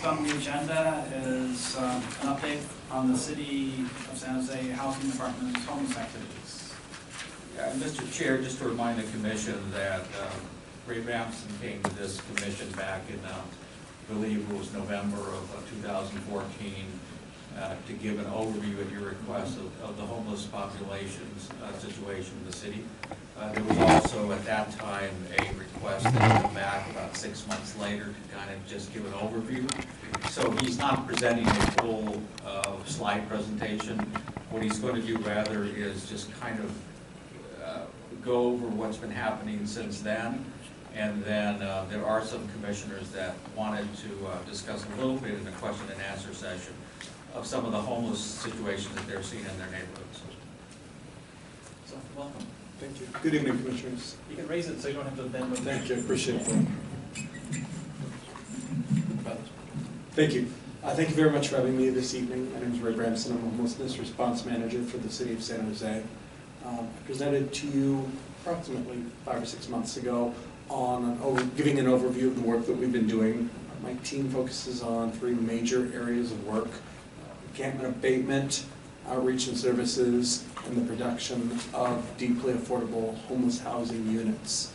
on the agenda is an update on the City of San Jose Housing Department's homeless activities. Yeah, Mr. Chair, just to remind the Commission that Ray Ramsden came to this Commission back in, I believe it was November of 2014, to give an overview at your request of the homeless population's situation in the city. There was also at that time a request to come back about 6 months later to kind of just give an overview. So he's not presenting a full slide presentation. What he's going to do rather is just kind of go over what's been happening since then. And then there are some commissioners that wanted to discuss a little bit in the question and answer session of some of the homeless situations that they're seeing in their neighborhoods. So, welcome. Thank you. Good evening, Commissioners. You can raise it so you don't have to bend with it. Thank you. I appreciate it. Thank you. Thank you very much for having me this evening. My name is Ray Bramson. I'm a homelessness response manager for the City of San Jose. I presented to you approximately 5 or 6 months ago on giving an overview of the work that we've been doing. My team focuses on 3 major areas of work: encampment abatement, outreach and services, and the production of deeply affordable homeless housing units.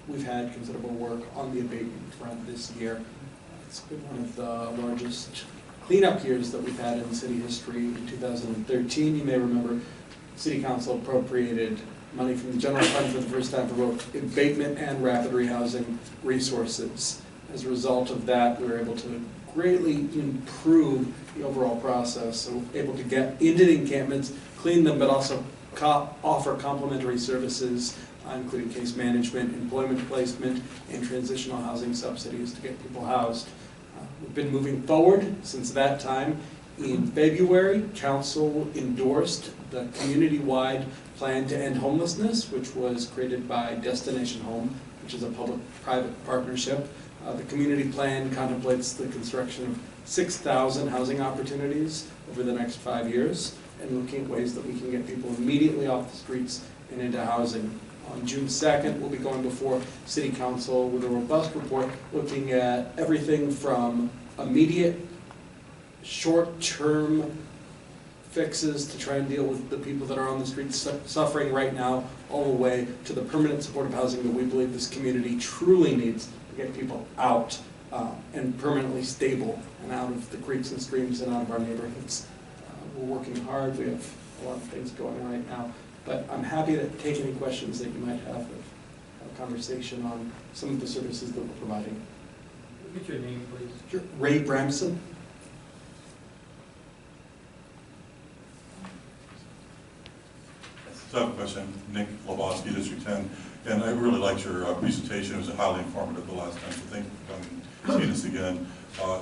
We've had considerable work on the abatement front this year. It's been one of the largest cleanup years that we've had in city history. In 2013, you may remember, City Council appropriated money from the general fund for the first time for both abatement and rapid rehousing resources. As a result of that, we were able to greatly improve the overall process. So able to get into the encampments, clean them, but also offer complementary services, including case management, employment placement, and transitional housing subsidies to get people housed. We've been moving forward since that time. In February, Council endorsed the community-wide plan to end homelessness, which was created by Destination Home, which is a public-private partnership. The community plan contemplates the construction of 6,000 housing opportunities over the next 5 years, and looking at ways that we can get people immediately off the streets and into housing. On June 2nd, we'll be going before City Council with a robust report looking at everything from immediate short-term fixes to try and deal with the people that are on the streets suffering right now, all the way to the permanent supportive housing that we believe this community truly needs to get people out and permanently stable and out of the creeks and streams and out of our neighborhoods. We're working hard. We have a lot of things going on right now, but I'm happy to take any questions that you might have a conversation on some of the services that we're providing. Get your name, please. Sure. Ray Bramson. So I have a question. Nick Lebowski, District 10, and I really liked your presentation. It was highly informative the last time, so thank you for coming and seeing us again.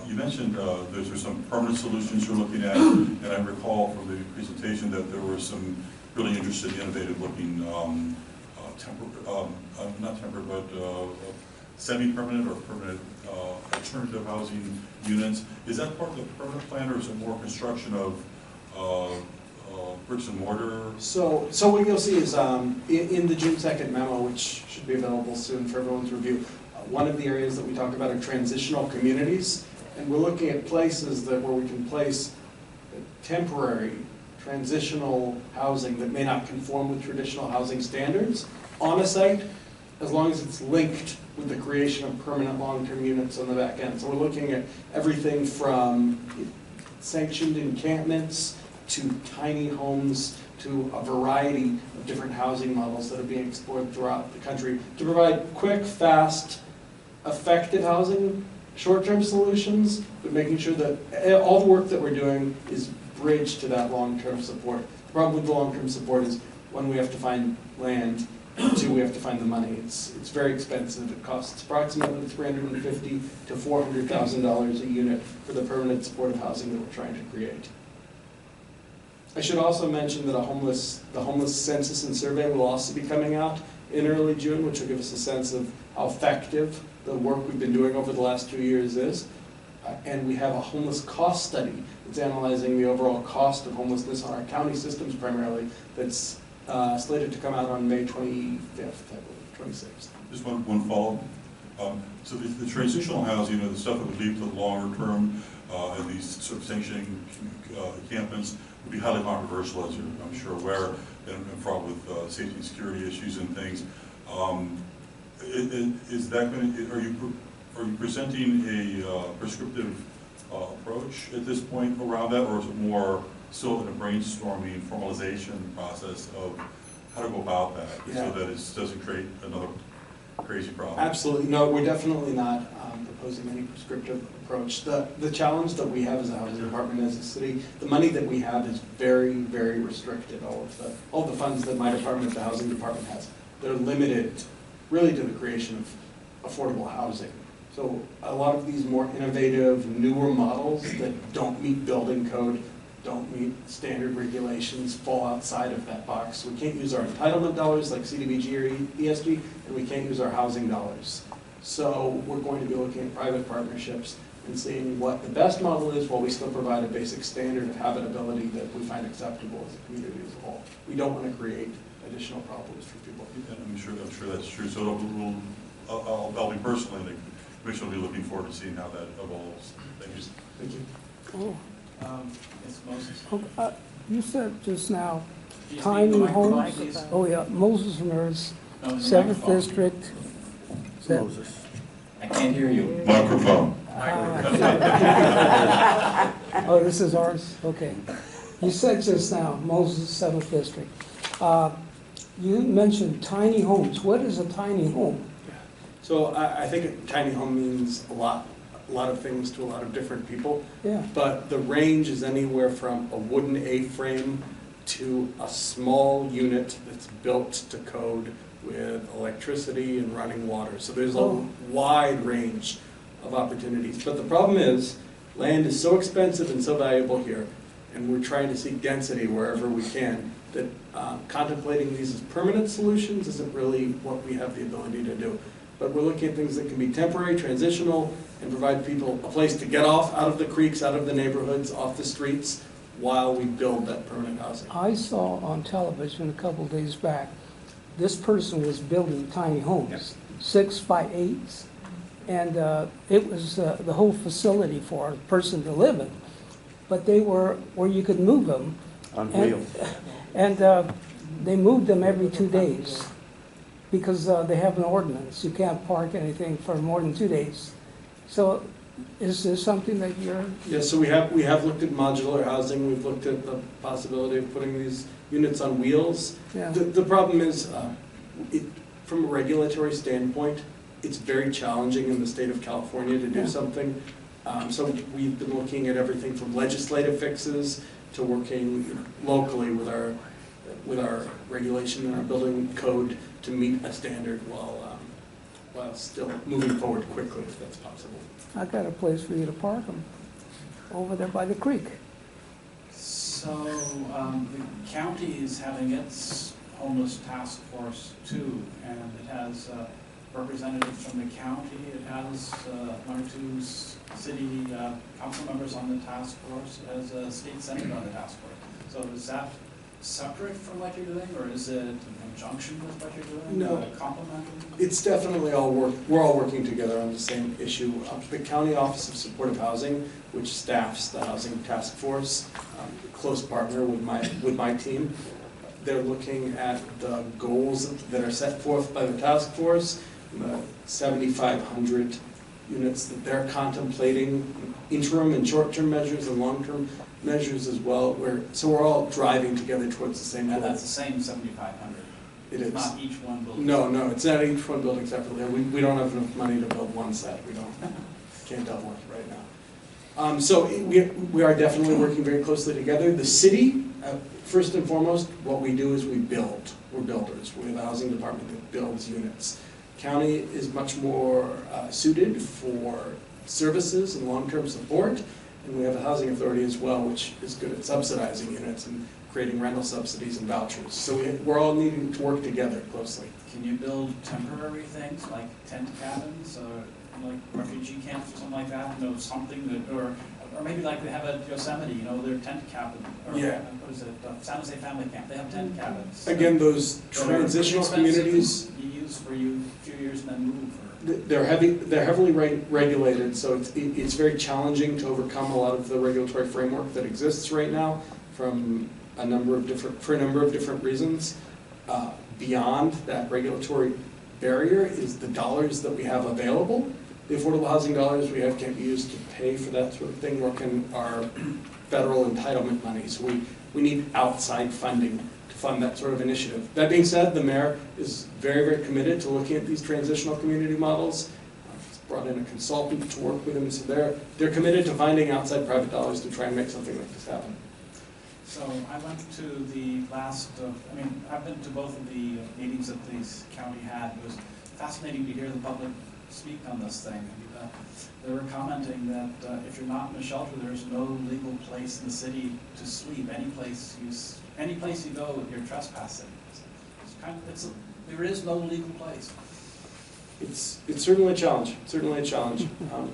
You mentioned there's some permanent solutions you're looking at, and I recall from the presentation that there were some really interesting, innovative-looking, not temporary, but semi-permanent or permanent alternative housing units. Is that part of the permanent plan, or is it more construction of bricks and mortar? So what you'll see is in the June 2nd memo, which should be available soon for everyone's review, one of the areas that we talk about are transitional communities, and we're looking at places where we can place temporary transitional housing that may not conform with traditional housing standards on a site, as long as it's linked with the creation of permanent long-term units on the back end. So we're looking at everything from sanctioned encampments to tiny homes to a variety of different housing models that are being explored throughout the country to provide quick, fast, effective housing, short-term solutions, but making sure that all the work that we're doing is bridged to that long-term support. The problem with the long-term support is, one, we have to find land, and 2, we have to find the money. It's very expensive. It costs approximately $350,000 to $400,000 a unit for the permanent supportive housing that we're trying to create. I should also mention that the homeless census and survey will also be coming out in early June, which will give us a sense of how effective the work we've been doing over the last 2 years is. And we have a homeless cost study that's analyzing the overall cost of homelessness on our county systems primarily, that's slated to come out on May 25th, I believe, 26th. Just one follow-up. So the transitional housing, the stuff that would lead to the longer term, and these sort of sanctioning encampments would be highly controversial, as you're, I'm sure, aware, and fraught with safety and security issues and things. Is that going to, are you presenting a prescriptive approach at this point around that, or is it more still in a brainstorming formalization process of how to go about that, so that it doesn't create another crazy problem? Absolutely, no, we're definitely not proposing any prescriptive approach. The challenge that we have as a housing department, as a city, the money that we have is very, very restricted. All the funds that my department, the housing department, has, they're limited really to the creation of affordable housing. So a lot of these more innovative, newer models that don't meet building code, don't meet standard regulations, fall outside of that box. We can't use our entitlement dollars like CDBG or ESG, and we can't use our housing dollars. So we're going to be looking at private partnerships and seeing what the best model is while we still provide a basic standard of habitability that we find acceptable as a community as a whole. We don't want to create additional problems for people. And I'm sure that's true. So I'll be personally, the commission will be looking forward to seeing how that evolves. Thank you. Thank you. Oh, It's Moses. you said just now, Can you speak tiny the microphone, homes. please? Oh, yeah, Moses Nurse, No, the 7th microphone. District. I can't hear you. Microphone. Oh, this is ours? Okay. You said just now, Moses, 7th District. You mentioned tiny homes. What is a tiny home? So I think a tiny home means a lot of things to a lot of different people. Yeah. But the range is anywhere from a wooden A-frame to a small unit that's built to code with electricity and running water. So there's a wide range of opportunities. But the problem is, land is so expensive and so valuable here, and we're trying to seek density wherever we can, that contemplating these as permanent solutions isn't really what we have the ability to do. But we're looking at things that can be temporary, transitional, and provide people a place to get off out of the creeks, out of the neighborhoods, off the streets, while we build that permanent housing. I saw on television a couple days back, this person was building tiny homes, 6 by 8s, and it was the whole facility for a person to live in. But they were where you could move them. On wheels. And they moved them every 2 days because they have an ordinance. You can't park anything for more than 2 days. So is this something that you're... Yes, so we have looked at modular housing. We've looked at the possibility of putting these units on wheels. Yeah. The problem is, from a regulatory standpoint, it's very challenging in the state of California to do something. So we've been looking at everything from legislative fixes to working locally with our regulation and our building code to meet a standard while still moving forward quickly, if that's possible. I got a place for you to park them over there by the creek. So the county is having its homeless task force too, and it has representatives from the county. It has 1 or 2 city council members on the task force, as a state senator on the task force. So is that separate from what you're doing, or is it in conjunction with what you're doing? No. Complementing? It's definitely we're all working together on the same issue. The County Office of Supportive Housing, which staffs the housing task force, close partner with my team. They're looking at the goals that are set forth by the task force, the 7,500 units that they're contemplating, interim and short-term measures and long-term measures as well. So we're all driving together towards the same goal. And that's the same 7,500? It is. Not each one building? No, it's not each one building separately. We don't have enough money to build one set. Can't double it right now. So we are definitely working very closely together. The city, first and foremost, what we do is we build. We're builders. We have a housing department that builds units. County is much more suited for services and long-term support, and we have a housing authority as well, which is good at subsidizing units and creating rental subsidies and vouchers. So we're all needing to work together closely. Can you build temporary things like tent cabins or like refugee camps or something like that? Something that, or maybe like they have at Yosemite, their tent cabin. Or Yeah. What is it? San Jose Family Camp. They have tent cabins. Again, those that are transitional expensive communities. You use for a few years and then move. they're heavily regulated, so it's very challenging to overcome a lot of the regulatory framework that exists right now for a number of different reasons. Beyond that regulatory barrier is the dollars that we have available. The affordable housing dollars we have can't be used to pay for that sort of thing, nor can our federal entitlement money. So we need outside funding to fund that sort of initiative. That being said, the mayor is very, very committed to looking at these transitional community models. He's brought in a consultant to work with him, so they're committed to finding outside private dollars to try and make something like this happen. So I went to the last, I've been to both of the meetings that the county had. It was fascinating to hear the public speak on this thing. They were commenting that if you're not in a shelter, there's no legal place in the city to sleep. Any place you go, you're trespassing. There is no legal place. It's certainly a challenge. Certainly a challenge.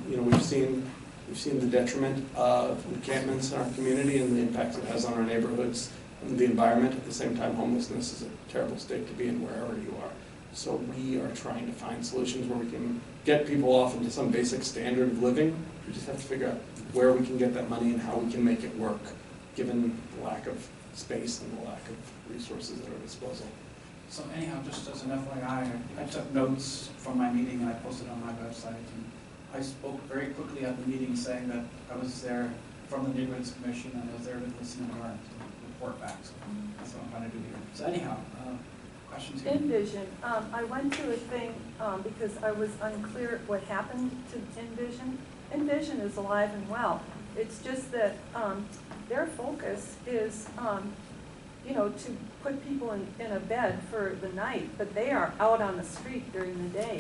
We've seen the detriment of encampments in our community and the impact it has on our neighborhoods and the environment. At the same time, homelessness is a terrible state to be in wherever you are. So we are trying to find solutions where we can get people off into some basic standard of living. We just have to figure out where we can get that money and how we can make it work, given the lack of space and the lack of resources at our disposal. So anyhow, just as an FYI, I took notes from my meeting and I posted on my website. And I spoke very quickly at the meeting saying that I was there from the Neighborhoods Commission and I was there to listen and learn, to report back. So that's what I'm trying to do here. So anyhow, questions here? Envision. I went to a thing because I was unclear what happened to Envision. Envision is alive and well. It's just that their focus is, to put people in a bed for the night, but they are out on the street during the day.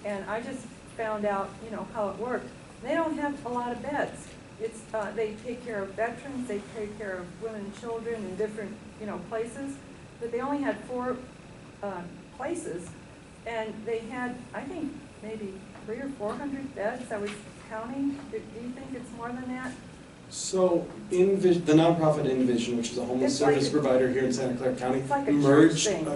And I just found out, how it worked. They don't have a lot of beds. It's they take care of veterans, they take care of women and children in different, places, but they only had 4 places, and they had, I think, maybe 300 or 400 beds. I was counting. Do you think it's more than that? So, the nonprofit Envision, which is a homeless service provider here in Santa Clara County, It's like a merged. church thing.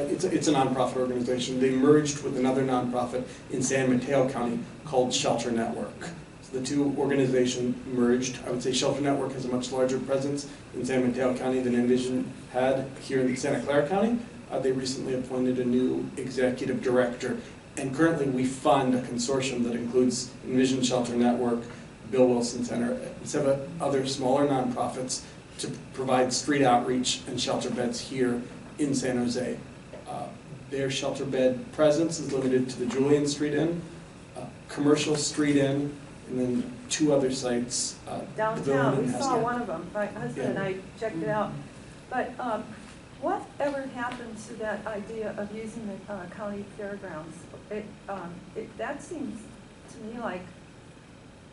It's a nonprofit organization. They merged with another nonprofit in San Mateo County called Shelter Network. So the two organizations merged. I would say Shelter Network has a much larger presence in San Mateo County than Envision had here in Santa Clara County. They recently appointed a new executive director, and currently we fund a consortium that includes Envision Shelter Network, Bill Wilson Center, and several other smaller nonprofits to provide street outreach and shelter beds here in San Jose. Their shelter bed presence is limited to the Julian Street Inn, Commercial Street Inn, and then 2 other sites. Downtown, we saw one of them. My husband and I checked it out. But whatever happened to that idea of using the county fairgrounds? That seems to me like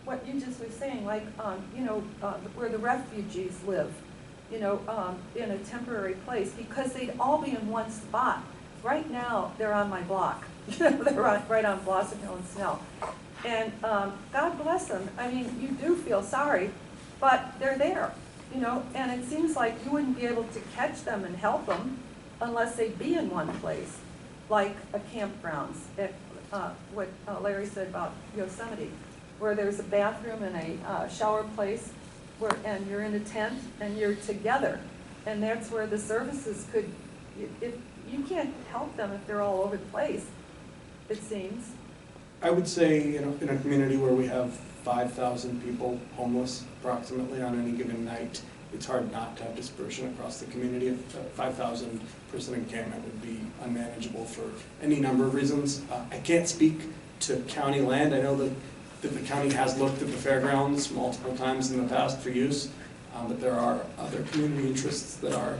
what you just were saying, like, where the refugees live, in a temporary place, because they'd all be in one spot. Right now, they're on my block. They're right on Blossom Hill and Snell. And God bless them. I mean, you do feel sorry, but they're there, and it seems like you wouldn't be able to catch them and help them unless they'd be in one place, like a campgrounds, what Larry said about Yosemite, where there's a bathroom and a shower place, and you're in a tent and you're together, and that's where the services could. If you can't help them if they're all over the place, it seems. I would say, in a community where we have 5,000 people homeless approximately on any given night, it's hard not to have dispersion across the community. A 5,000 person encampment would be unmanageable for any number of reasons. I can't speak to county land. I know that the county has looked at the fairgrounds multiple times in the past for use, but there are other community interests that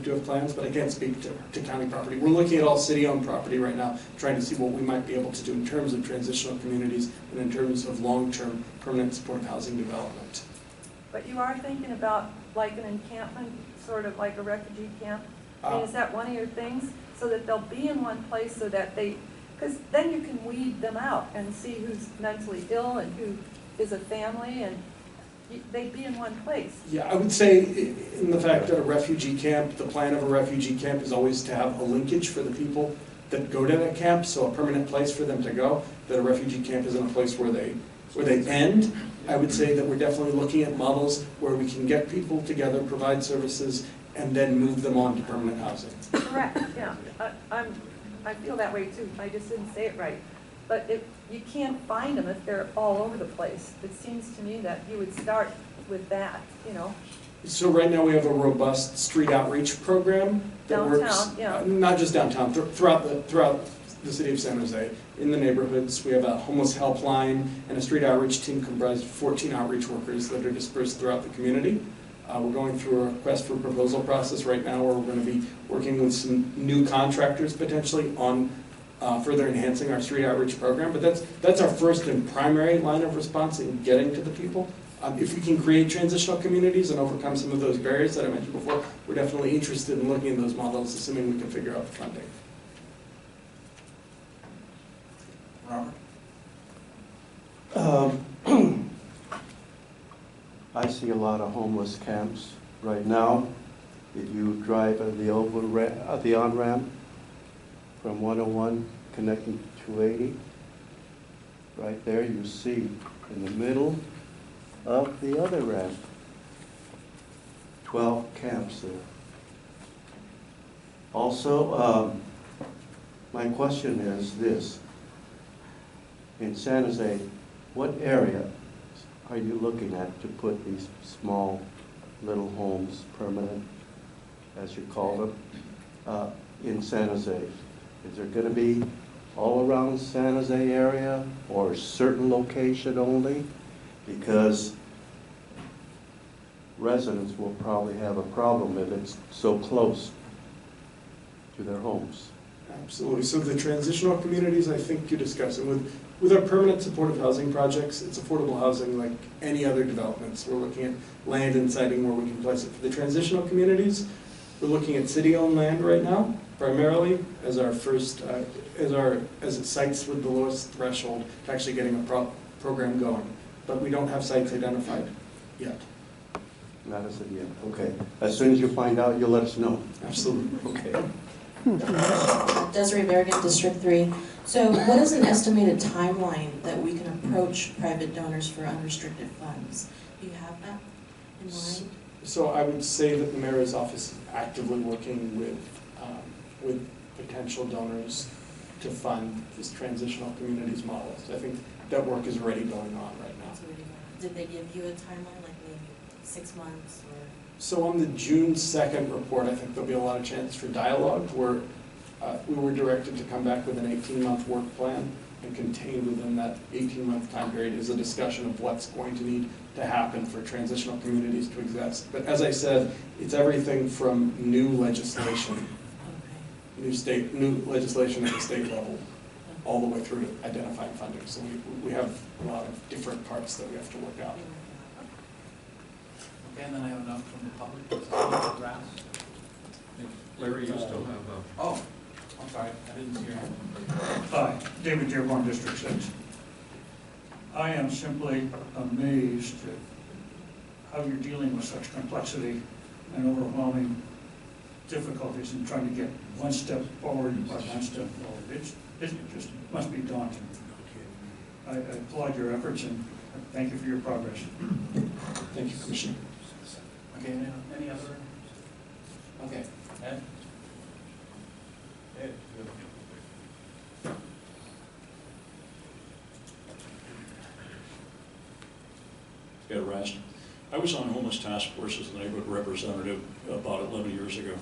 do have plans, but I can't speak to county property. We're looking at all city-owned property right now, trying to see what we might be able to do in terms of transitional communities and in terms of long-term permanent supportive housing development. But you are thinking about like an encampment, sort of like a refugee camp? I mean, is that one of your things? So that they'll be in one place so that because then you can weed them out and see who's mentally ill and who is a family, and they'd be in one place. Yeah, I would say in the fact that a refugee camp, the plan of a refugee camp is always to have a linkage for the people that go to that camp, so a permanent place for them to go, that a refugee camp isn't a place where they end. I would say that we're definitely looking at models where we can get people together, provide services, and then move them on to permanent housing. Correct, yeah. I feel that way too. I just didn't say it right. But if you can't find them if they're all over the place. It seems to me that you would start with that, you know. So right now we have a robust street outreach program that Downtown, works, yeah. not just downtown, throughout the city of San Jose. In the neighborhoods, we have a homeless helpline and a street outreach team comprised of 14 outreach workers that are dispersed throughout the community. We're going through a request for proposal process right now where we're going to be working with some new contractors potentially on further enhancing our street outreach program. But that's our first and primary line of response in getting to the people. If we can create transitional communities and overcome some of those barriers that I mentioned before, we're definitely interested in looking at those models, assuming we can figure out the funding. Robert? I see a lot of homeless camps right now. If you drive the on-ramp from 101 connecting to 280, right there you see in the middle of the other ramp, 12 camps there. Also, my question is this. In San Jose, what area are you looking at to put these small little homes, permanent, as you call them, in San Jose? Is there going to be all around San Jose area or a certain location only? Because residents will probably have a problem if it's so close to their homes. Absolutely. So the transitional communities, I think you're discussing with our permanent supportive housing projects, it's affordable housing like any other developments. We're looking at land and siting where we can place it. For the transitional communities, we're looking at city-owned land right now, primarily as our first, as it sites with the lowest threshold to actually getting a program going. But we don't have sites identified yet. Not as of yet. Okay. As soon as you find out, you'll let us know. Absolutely. Okay. Desiree Berrigan, District 3. So what is an estimated timeline that we can approach private donors for unrestricted funds? Do you have that in mind? So I would say that the mayor's office is actively working with potential donors to fund this transitional communities model. So I think that work is already going on right now. Did they give you a timeline, like maybe 6 months or? So on the June 2nd report, I think there'll be a lot of chance for dialogue where we were directed to come back with an 18-month work plan, and contained within that 18-month time period is a discussion of what's going to need to happen for transitional communities to exist. But as I said, it's everything from new legislation, new legislation at the state level, all the way through to identifying funding. So we have a lot of different parts that we have to work out. Okay, and then I have enough from the public to address. Larry, you still have Oh, I'm sorry, I didn't see your hand. Hi, David Dearborn, District 6. I am simply amazed at how you're dealing with such complexity and overwhelming difficulties in trying to get one step forward by one step forward. It just must be daunting. I applaud your efforts and thank you for your progress. Thank you, Commissioner. Okay, any other? Okay, Ed? Ed, Ed Rast. I was on homeless task force as a neighborhood representative about 11 years ago.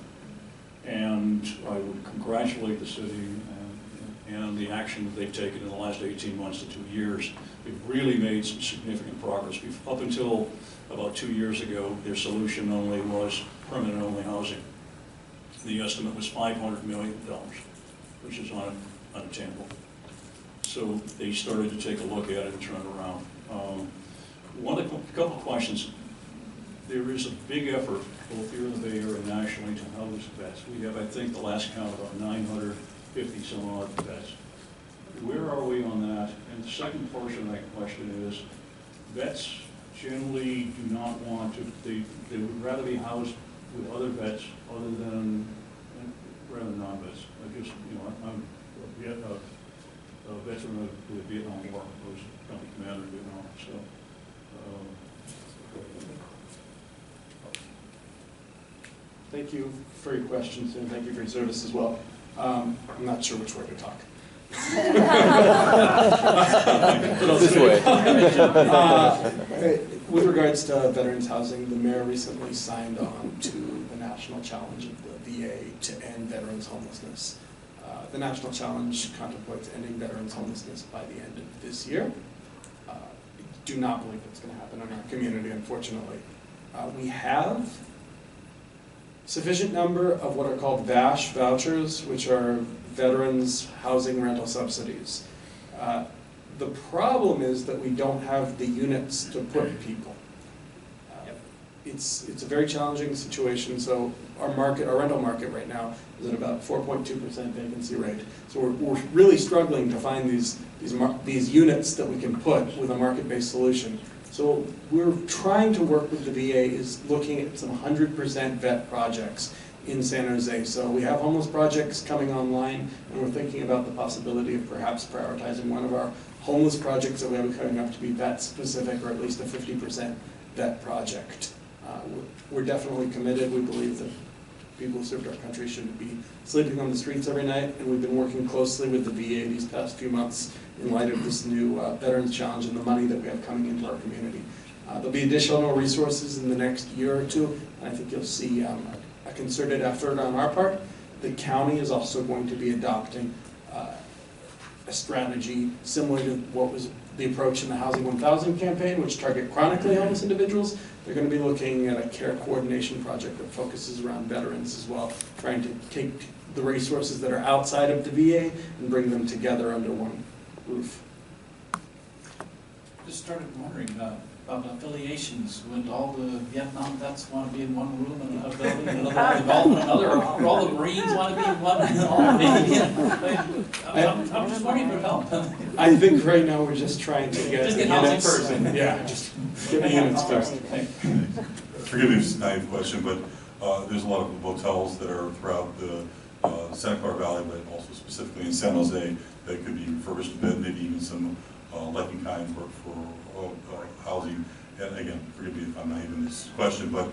And I would congratulate the city and the action that they've taken in the last 18 months to 2 years. We've really made some significant progress. Up until about 2 years ago, their solution only was permanent only housing. The estimate was $500 million, which is unattainable. So they started to take a look at it and turn it around. A couple of questions. There is a big effort, both here in the Bay Area and nationally, to house vets. We have, I think, the last count, about 950 some odd vets. Where are we on that? And the second portion of that question is, vets generally do not want to, they would rather be housed with other vets rather than non-vets. I just, a veteran of the Vietnam War, was company commander in Vietnam, so. Thank you for your questions, and thank you for your service as well. I'm not sure which way to talk. This way. With regards to veterans housing, the mayor recently signed on to the national challenge of the VA to end veterans homelessness. The national challenge contemplates ending veterans homelessness by the end of this year. I do not believe it's going to happen in our community, unfortunately. We have sufficient number of what are called VASH vouchers, which are Veterans Housing Rental Subsidies. The problem is that we don't have the units to put people. It's a very challenging situation. So our rental market right now is at about 4.2% vacancy rate. So we're really struggling to find these units that we can put with a market-based solution. So we're trying to work with the VA is looking at some 100% vet projects in San Jose. So we have homeless projects coming online, and we're thinking about the possibility of perhaps prioritizing one of our homeless projects that we have coming up to be vet specific, or at least a 50% vet project. We're definitely committed. We believe that people who served our country shouldn't be sleeping on the streets every night, and we've been working closely with the VA these past few months in light of this new Veterans Challenge and the money that we have coming into our community. There'll be additional resources in the next year or two, and I think you'll see a concerted effort on our part. The county is also going to be adopting a strategy similar to what was the approach in the Housing 1000 campaign, which target chronically homeless individuals. They're going to be looking at a care coordination project that focuses around veterans as well, trying to take the resources that are outside of the VA and bring them together under one roof. Just started wondering about affiliations. Would all the Vietnam vets want to be in one room in a building, and another, or all the Marines want to be in one, and all the Canadian? I'm just wondering for help. I think right now we're just trying to get the housing units. first. Yeah, just get the units first. Forgive me if it's a naive question, but there's a lot of hotels that are throughout the Santa Clara Valley, but also specifically in San Jose, that could be refurbished a bit, maybe even some letting kind work for housing. And again, forgive me if I'm naive in this question, but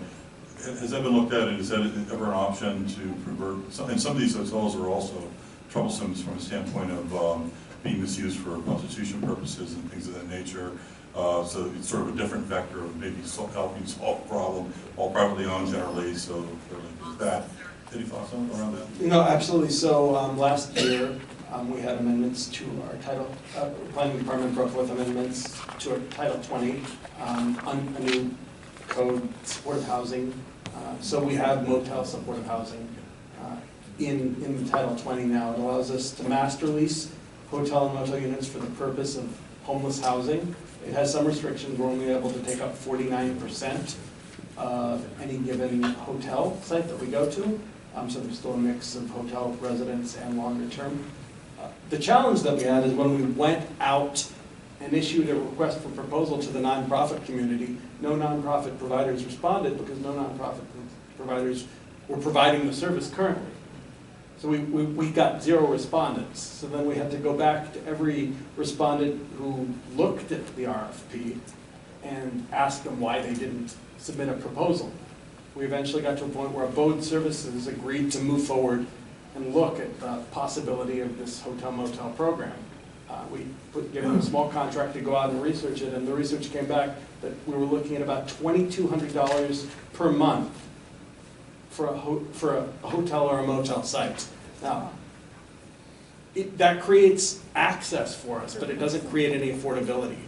has that been looked at, and is that ever an option to convert? And some of these hotels are also troublesome from a standpoint of being misused for prostitution purposes and things of that nature. So it's sort of a different vector of maybe helping solve the problem, all privately owned generally, so there's that. Any thoughts around that? No, absolutely. So last year, we had amendments to our title, Planning Department brought forth amendments to our Title 20, on a new code, supportive housing. So we have motel supportive housing in the Title 20 now. It allows us to master lease hotel and motel units for the purpose of homeless housing. It has some restrictions. We're only able to take up 49% of any given hotel site that we go to. So there's still a mix of hotel residents and longer term. The challenge that we had is when we went out and issued a request for proposal to the nonprofit community, no nonprofit providers responded because no nonprofit providers were providing the service currently. So we got 0 respondents. So then we had to go back to every respondent who looked at the RFP and ask them why they didn't submit a proposal. We eventually got to a point where Abode Services agreed to move forward and look at the possibility of this hotel motel program. We gave them a small contract to go out and research it, and the research came back that we were looking at about $2,200 per month for a hotel or a motel site. Now, that creates access for us, but it doesn't create any affordability.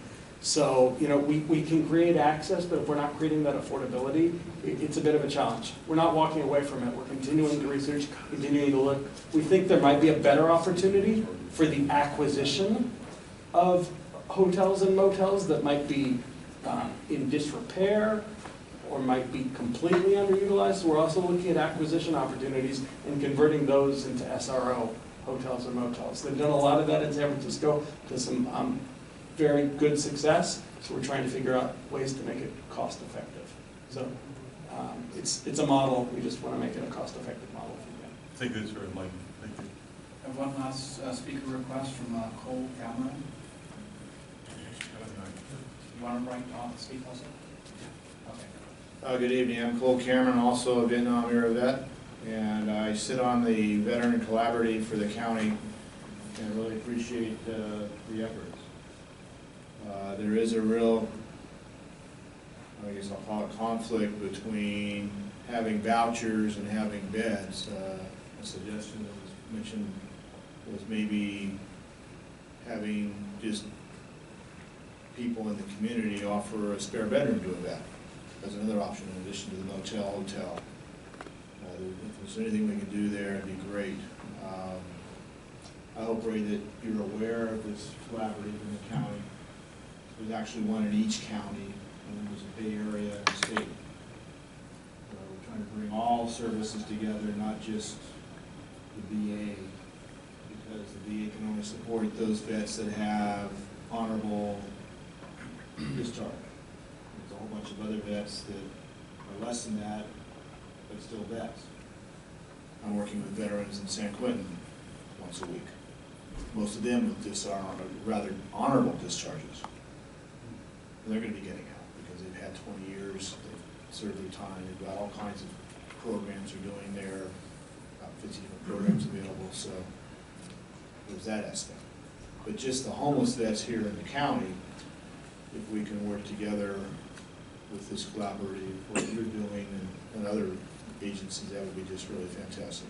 So, we can create access, but if we're not creating that affordability, it's a bit of a challenge. We're not walking away from it. We're continuing to research, continuing to look. We think there might be a better opportunity for the acquisition of hotels and motels that might be in disrepair or might be completely underutilized. So we're also looking at acquisition opportunities and converting those into SRO hotels or motels. They've done a lot of that in San Francisco to some very good success, so we're trying to figure out ways to make it cost effective. So it's a model, we just want to make it a cost effective model. I think that's very enlightening. Thank you. have one last speaker request from Cole Cameron. You want to speak also? Okay. Good evening, I'm Cole Cameron, also a Vietnam-era vet, and I sit on the Veteran Collaborative for the county, and really appreciate the efforts. There is a real, I guess I'll call it, conflict between having vouchers and having beds. A suggestion that was mentioned was maybe having just people in the community offer a spare bedroom to a vet as another option in addition to the motel, hotel. If there's anything we can do there, it'd be great. I hope, Ray, that you're aware of this collaborative in the county. There's actually one in each county, and then there's a Bay Area and state. We're trying to bring all services together, not just the VA, because the VA can only support those vets that have honorable discharge. There's a whole bunch of other vets that are less than that, but still vets. I'm working with veterans in San Quentin once a week. Most of them with this are rather honorable discharges. And they're going to be getting out because they've had 20 years, they've served their time, they've got all kinds of programs they're doing there, about 50 different programs available, so there's that aspect. But just the homeless vets here in the county, if we can work together with this collaborative, what you're doing and other agencies, that would be just really fantastic.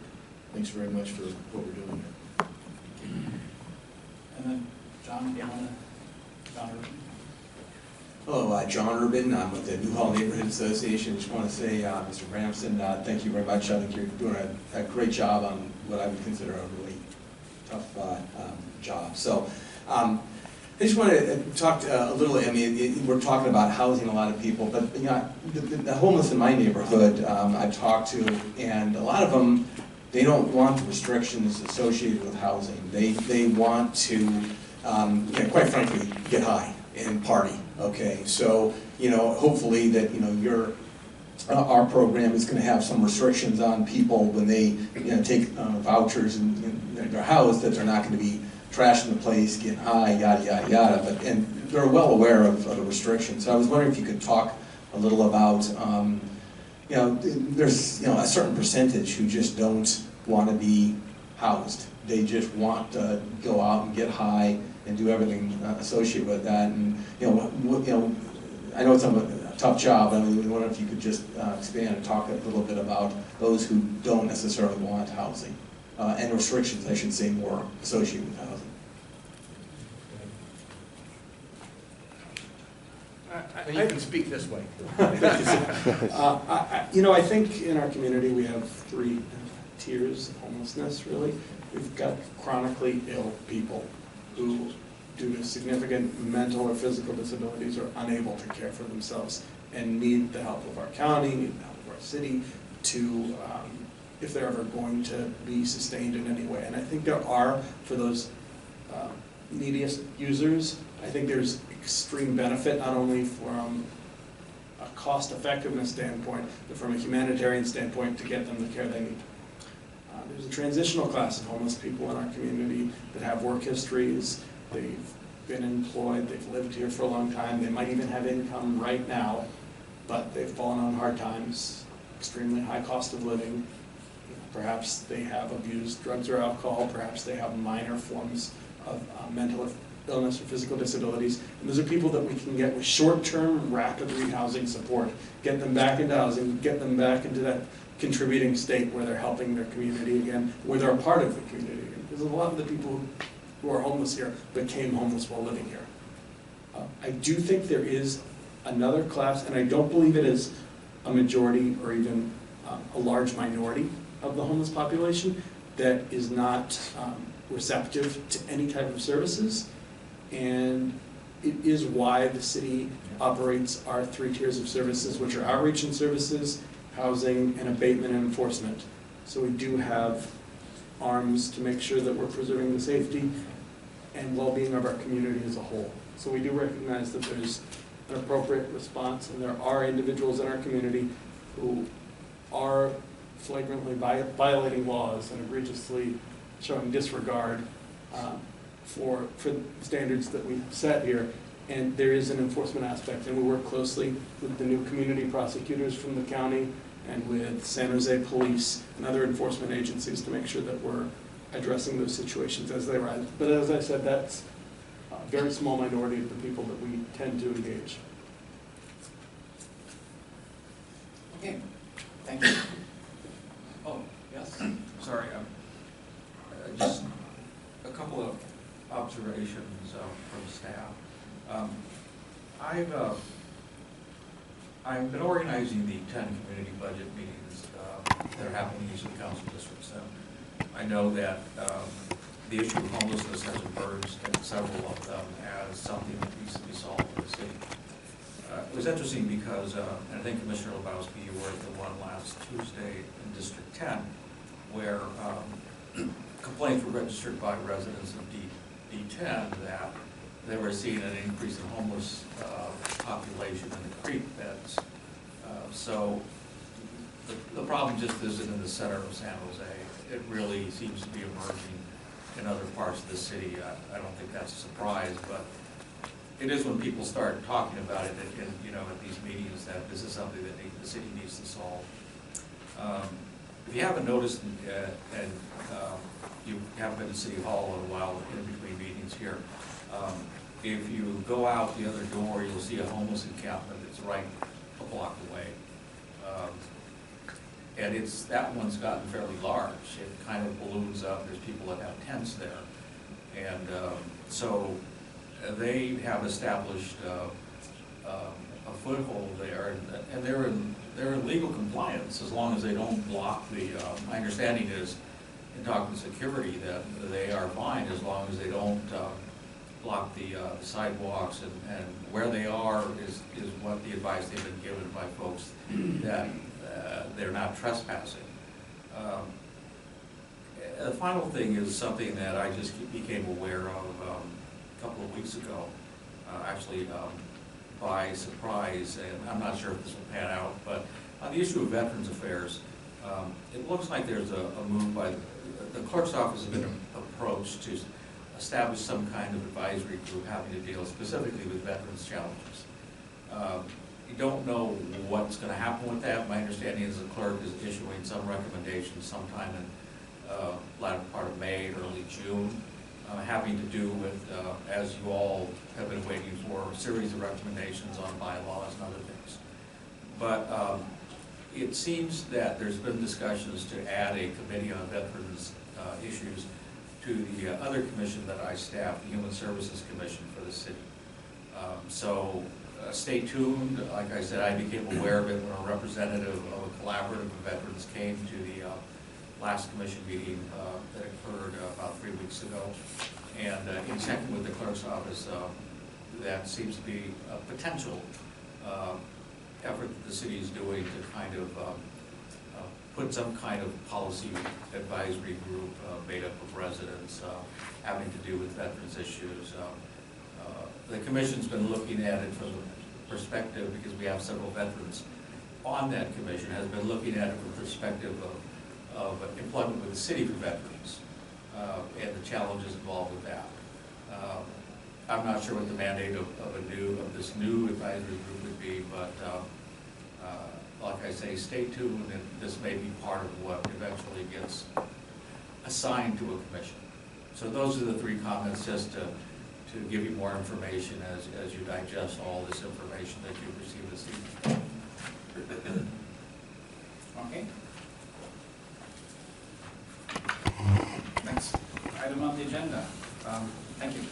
Thanks very much for what we're doing here. And then, John, John Urban. Hello, John Urban. I'm with the Newhall Neighborhood Association. Just want to say, Mr. Bramson, thank you very much. I think you're doing a great job on what I would consider a really tough job. So, I just want to talk a little. I mean, we're talking about housing a lot of people, but you know, the homeless in my neighborhood, I've talked to, and a lot of them, they don't want the restrictions associated with housing. They want to, you know, quite frankly, get high and party. Okay, so you know, hopefully that our program is going to have some restrictions on people when they take vouchers and they're housed, that they're not going to be trashing the place, getting high, yada yada yada. But and they're well aware of the restrictions. So I was wondering if you could talk a little about, there's a certain percentage who just don't want to be housed. They just want to go out and get high and do everything associated with that. And I know it's a tough job. I mean, I wonder if you could just expand and talk a little bit about those who don't necessarily want housing and restrictions, I should say, more associated with housing. You can speak this way. I think in our community we have 3 tiers of homelessness, really. We've got chronically ill people who, due to significant mental or physical disabilities, are unable to care for themselves and need the help of our county, need the help of our city to, if they're ever going to be sustained in any way. And I think there are, for those neediest users, I think there's extreme benefit, not only from a cost effectiveness standpoint, but from a humanitarian standpoint, to get them the care they need. There's a transitional class of homeless people in our community that have work histories, they've been employed, they've lived here for a long time, they might even have income right now, but they've fallen on hard times, extremely high cost of living. Perhaps they have abused drugs or alcohol, perhaps they have minor forms of mental illness or physical disabilities. And those are people that we can get with short-term, rapid rehousing support, get them back into housing, get them back into that contributing state where they're helping their community again, where they're a part of the community again. Because a lot of the people who are homeless here became homeless while living here. I do think there is another class, and I don't believe it is a majority or even a large minority of the homeless population that is not receptive to any type of services. And it is why the city operates our 3 tiers of services, which are outreach and services, housing, and abatement and enforcement. So we do have arms to make sure that we're preserving the safety and well-being of our community as a whole. So we do recognize that there's an appropriate response, and there are individuals in our community who are flagrantly violating laws and egregiously showing disregard for standards that we've set here. And there is an enforcement aspect, and we work closely with the new community prosecutors from the county and with San Jose Police and other enforcement agencies to make sure that we're addressing those situations as they arise. But as I said, that's a very small minority of the people that we tend to engage. Okay, thank you. Oh, yes, sorry, just a couple of observations from staff. I've been organizing the 10 community budget meetings that are happening in each of the council districts. I know that the issue of homelessness has emerged in several of them as something that needs to be solved in the city. It was interesting because, and I think Commissioner Lebowski, you were at the one last Tuesday in District 10, where complaints were registered by residents of D10 that they were seeing an increase in homeless population in the creek beds. So the problem just isn't in the center of San Jose. It really seems to be emerging in other parts of the city. I don't think that's a surprise, but it is when people start talking about it at these meetings that this is something that the city needs to solve. If you haven't noticed, and you haven't been to City Hall in a while in between meetings here, if you go out the other door, you'll see a homeless encampment that's right a block away. And that one's gotten fairly large. It kind of balloons up. There's people that have tents there. And so they have established a foothold there, and they're in legal compliance as long as they don't block the, my understanding is, in talking to security, that they are fine as long as they don't block the sidewalks, and where they are is what the advice they've been given by folks that they're not trespassing. The final thing is something that I just became aware of a couple of weeks ago, actually by surprise, and I'm not sure if this will pan out, but on the issue of Veterans Affairs, it looks like there's a move by the clerk's office has been approached to establish some kind of advisory group having to deal specifically with veterans' challenges. You don't know what's going to happen with that. My understanding is the clerk is issuing some recommendations sometime in latter part of May, early June, having to do with, as you all have been waiting for, a series of recommendations on bylaws and other things. But it seems that there's been discussions to add a committee on veterans issues to the other commission that I staff, the Human Services Commission for the city. So stay tuned. Like I said, I became aware of it when a representative of a collaborative of veterans came to the last commission meeting that occurred about 3 weeks ago. And in checking with the clerk's office, that seems to be a potential effort that the city is doing to kind of put some kind of policy advisory group made up of residents having to do with veterans issues. The commission's been looking at it from the perspective, because we have several veterans on that commission, has been looking at it from the perspective of employment with the city for veterans and the challenges involved with that. I'm not sure what the mandate of this new advisory group would be, but like I say, stay tuned, and this may be part of what eventually gets assigned to a commission. So those are the 3 comments, just to give you more information as you digest all this information that you've received this evening. Okay. Next item on the agenda. Thank you.